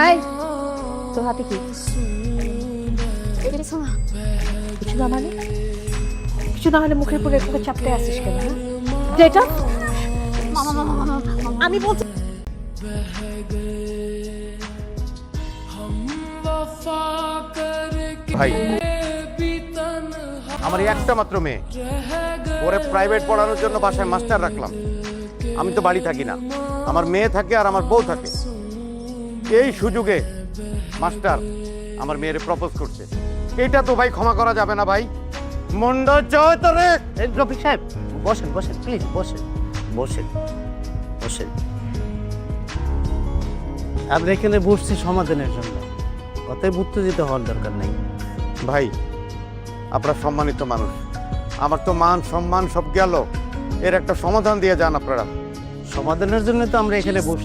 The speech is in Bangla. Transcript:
এই তোর হাতে কি? কিছু না মানে? কিছু না হলে মুখের উপরে একটু চাপতে আসিস কেন? যেটা আমি বলছি ভাই আমার এই একটা মাত্র মেয়ে, ওরে প্রাইভেট পড়ানোর জন্য বাসায় মাস্টার রাখলাম। আমি তো বাড়ি থাকি না, আমার মেয়ে থাকে আর আমার বউ থাকে। এই সুযোগে মাস্টার আমার মেয়েরে প্রপোজ করছে, এটা তো ভাই ক্ষমা করা যাবে না ভাই। মন্ডা চয় তোরে। রফিক সাহেব বসেন বসেন, প্লিজ বসেন বসেন বসেন। আমরা এখানে বসছি সমাধানের জন্য, অতএব উত্তেজিত হওয়ার দরকার নেই। ভাই আপনারা সম্মানিত মানুষ, আমার তো মান সম্মান সব গেল, এর একটা সমাধান দিয়ে যান আপনারা। সমাধানের জন্য তো আমরা এখানে বসছি।